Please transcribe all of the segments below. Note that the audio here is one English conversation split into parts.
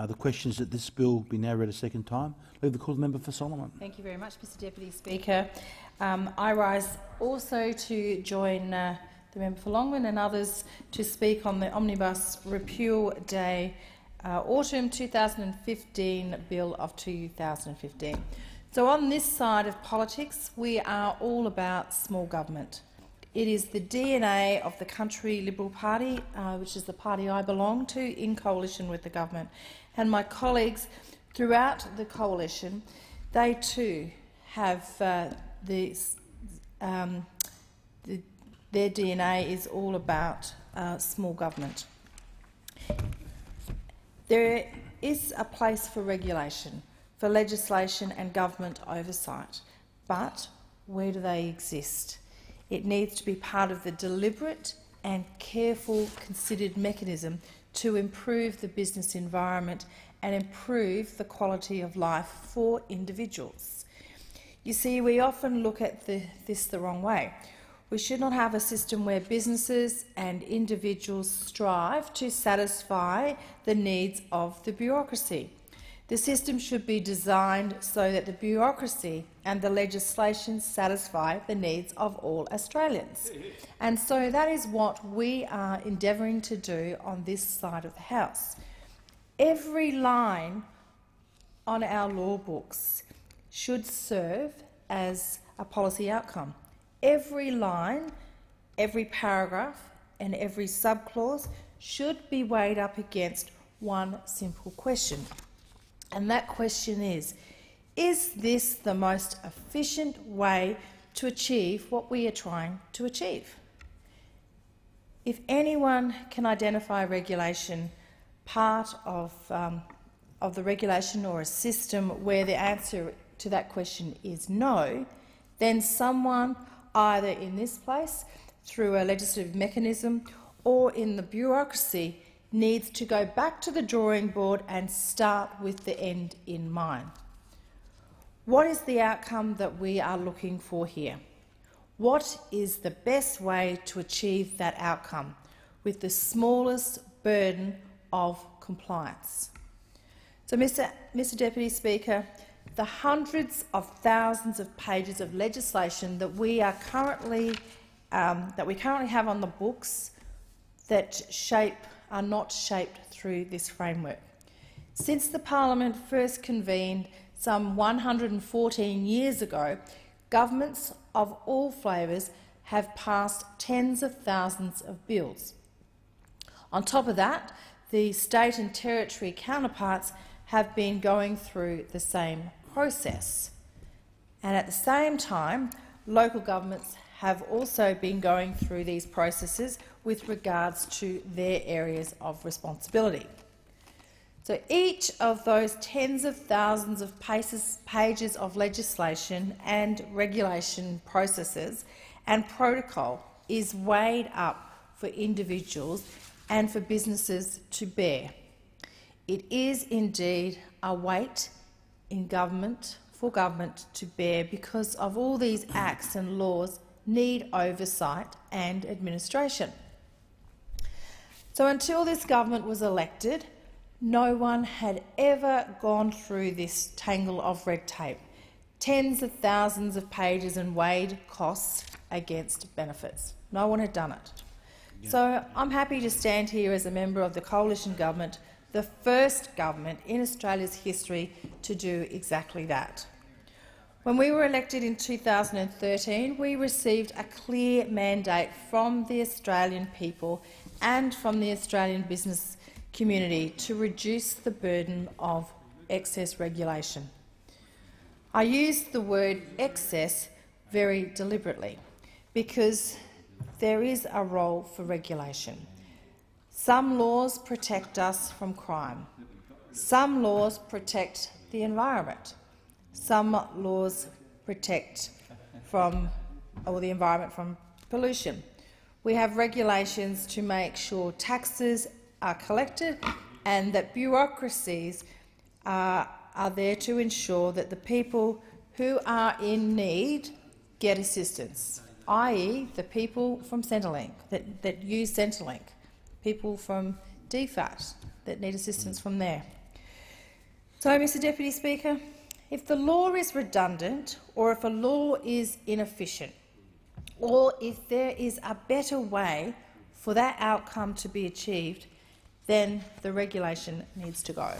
The question is that this bill be now read a second time. Leave the call to the member for Solomon. Thank you very much, Mr Deputy Speaker. I rise also to join the member for Longman and others to speak on the Omnibus Repeal Day Autumn 2015 Bill of 2015. So on this side of politics, we are all about small government. It is the DNA of the Country Liberal Party, which is the party I belong to, in coalition with the government. And my colleagues throughout the coalition, they too have their DNA is all about small government. There is a place for regulation, for legislation and government oversight, but where do they exist? It needs to be part of the deliberate and careful, considered mechanism to improve the business environment and improve the quality of life for individuals. You see, we often look at this the wrong way. We should not have a system where businesses and individuals strive to satisfy the needs of the bureaucracy. The system should be designed so that the bureaucracy and the legislation satisfy the needs of all Australians. And so that is what we are endeavouring to do on this side of the House. Every line on our law books should serve as a policy outcome. Every line, every paragraph and every subclause should be weighed up against one simple question. And that question is this the most efficient way to achieve what we are trying to achieve? If anyone can identify regulation, part of the regulation or a system where the answer to that question is no, then someone either in this place, through a legislative mechanism, or in the bureaucracy, needs to go back to the drawing board and start with the end in mind. What is the outcome that we are looking for here? What is the best way to achieve that outcome with the smallest burden of compliance? So, Mr Deputy Speaker, the hundreds of thousands of pages of legislation that we currently have on the books that are not shaped through this framework. Since the Parliament first convened some 114 years ago, governments of all flavours have passed tens of thousands of bills. On top of that, the state and territory counterparts have been going through the same process. And at the same time, local governments have also been going through these processes with regards to their areas of responsibility. So each of those tens of thousands of pages of legislation and regulation processes and protocol is weighed up for individuals and for businesses to bear. It is indeed a weight in government, for government to bear, because of all these acts and laws need oversight and administration. So until this government was elected, no one had ever gone through this tangle of red tape, tens of thousands of pages, and weighed costs against benefits. No one had done it. Yeah. So I'm happy to stand here as a member of the coalition government, the first government in Australia's history to do exactly that. When we were elected in 2013, we received a clear mandate from the Australian people and from the Australian business community to reduce the burden of excess regulation. I use the word excess very deliberately because there is a role for regulation. Some laws protect us from crime. Some laws protect the environment. Some laws protect the environment from pollution. We have regulations to make sure taxes are collected and that bureaucracies are there to ensure that the people who are in need get assistance, i.e. the people from Centrelink that use Centrelink, people from DFAT that need assistance from there. So, Mr Deputy Speaker, if the law is redundant, or if a law is inefficient, or if there is a better way for that outcome to be achieved, then the regulation needs to go.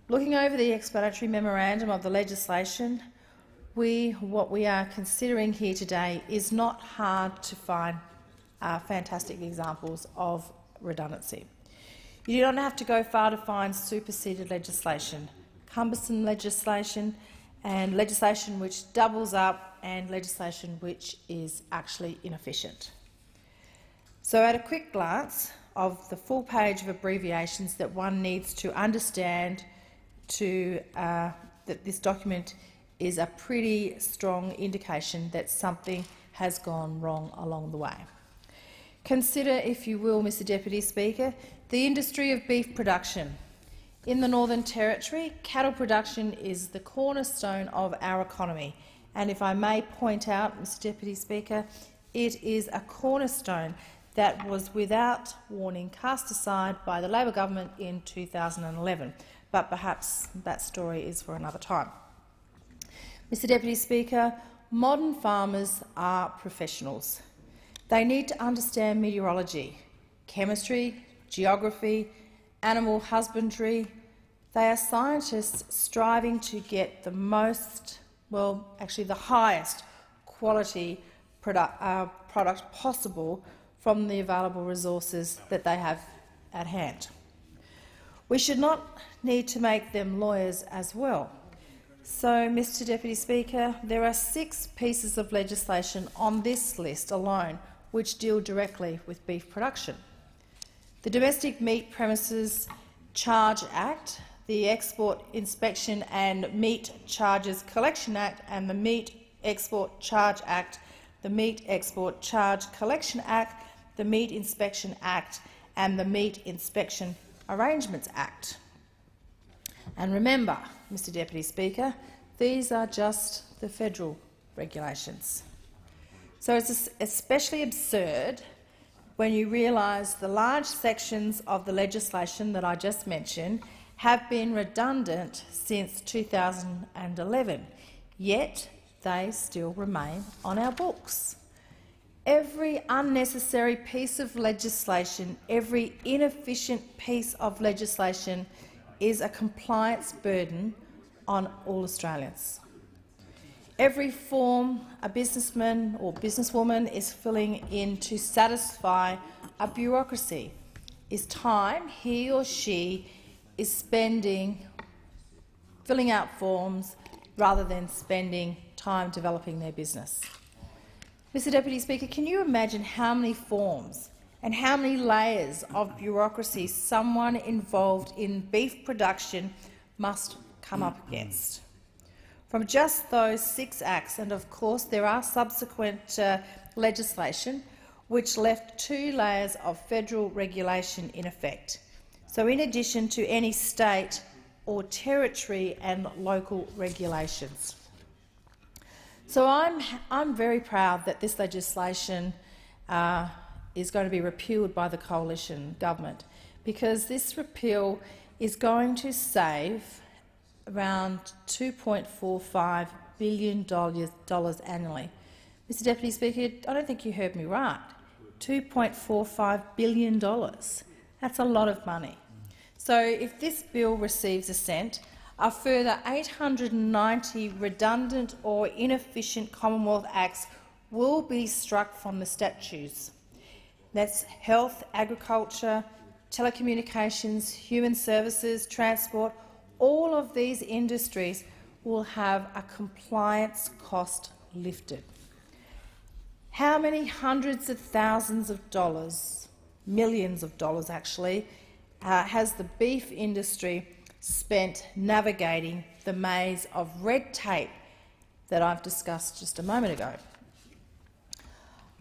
Looking over the explanatory memorandum of the legislation, what we are considering here today is not hard to find fantastic examples of redundancy. You do not have to go far to find superseded legislation, cumbersome legislation, and legislation which doubles up, and legislation which is actually inefficient. So, at a quick glance of the full page of abbreviations that one needs to understand that this document is a pretty strong indication that something has gone wrong along the way. Consider, if you will, Mr Deputy Speaker, the industry of beef production. In the Northern Territory, cattle production is the cornerstone of our economy, and if I may point out, Mr Deputy Speaker, it is a cornerstone that was without warning cast aside by the Labor government in 2011, but perhaps that story is for another time. Mr Deputy Speaker, modern farmers are professionals. They need to understand meteorology, chemistry, geography, animal husbandry. They are scientists striving to get the most, well, actually the highest quality product possible from the available resources that they have at hand. We should not need to make them lawyers as well. So, Mr Deputy Speaker, there are 6 pieces of legislation on this list alone which deal directly with beef production. The Domestic Meat Premises Charge Act, the Export Inspection and Meat Charges Collection Act, and the Meat Export Charge Act, the Meat Export Charge Collection Act, the Meat Inspection Act, and the Meat Inspection Arrangements Act. And remember, Mr Deputy Speaker, these are just the federal regulations. So it's especially absurd when you realise the large sections of the legislation that I just mentioned have been redundant since 2011, yet they still remain on our books. Every unnecessary piece of legislation, every inefficient piece of legislation is a compliance burden on all Australians. Every form a businessman or businesswoman is filling in to satisfy a bureaucracy is time he or she is spending filling out forms rather than spending time developing their business. Mr Deputy Speaker, can you imagine how many forms and how many layers of bureaucracy someone involved in beef production must come up against? From just those 6 acts, and of course there are subsequent legislation which left 2 layers of federal regulation in effect. So in addition to any state or territory and local regulations. So I'm very proud that this legislation is going to be repealed by the coalition government, because this repeal is going to save around $2.45 billion annually. Mr Deputy Speaker, I don't think you heard me right. $2.45 billion. That's a lot of money. So if this bill receives assent, a further 890 redundant or inefficient Commonwealth Acts will be struck from the statutes. That's health, agriculture, telecommunications, human services, transport. All of these industries will have a compliance cost lifted. How many hundreds of thousands of dollars, millions of dollars actually, has the beef industry spent navigating the maze of red tape that I've discussed just a moment ago?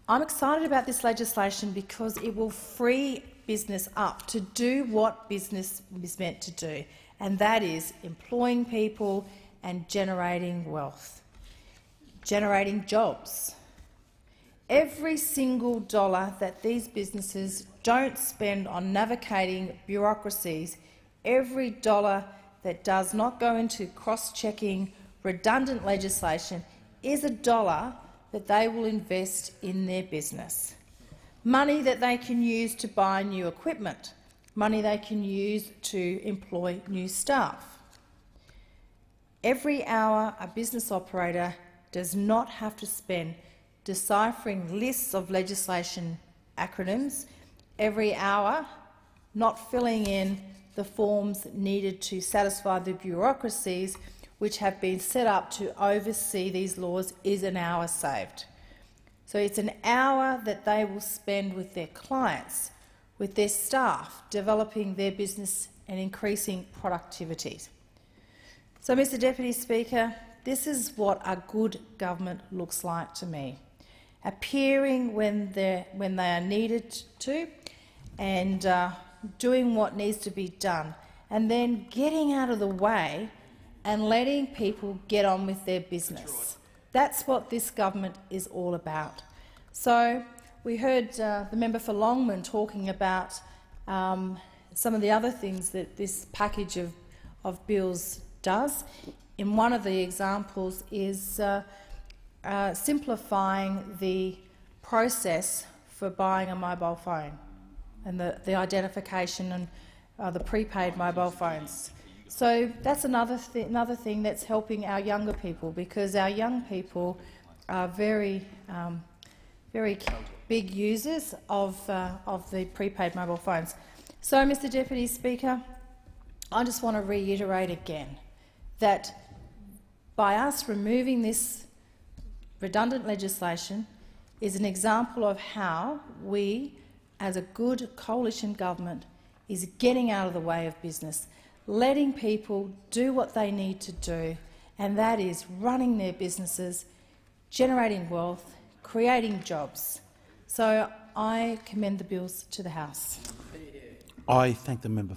I'm excited about this legislation because it will free business up to do what business is meant to do, and that is employing people and generating wealth, generating jobs. Every single dollar that these businesses don't spend on navigating bureaucracies, every dollar that does not go into cross-checking redundant legislation is a dollar that they will invest in their business. Money that they can use to buy new equipment, money they can use to employ new staff. Every hour a business operator does not have to spend deciphering lists of legislation acronyms, every hour not filling in the forms needed to satisfy the bureaucracies which have been set up to oversee these laws is an hour saved. So it's an hour that they will spend with their clients, with their staff, developing their business and increasing productivity. So, Mr Deputy Speaker, this is what a good government looks like to me. Appearing when they are needed to, and doing what needs to be done, and then getting out of the way and letting people get on with their business. That's what this government is all about. So we heard the member for Longman talking about some of the other things that this package of bills does. And one of the examples is simplifying the process for buying a mobile phone and the identification and the prepaid mobile phones. So that's another thing that's helping our younger people, because our young people are very big users of the prepaid mobile phones. So, Mr Deputy Speaker, I just want to reiterate again that by us removing this redundant legislation is an example of how we, as a good coalition government, is getting out of the way of business, letting people do what they need to do, and that is running their businesses, generating wealth, creating jobs. So I commend the bills to the House. I thank the member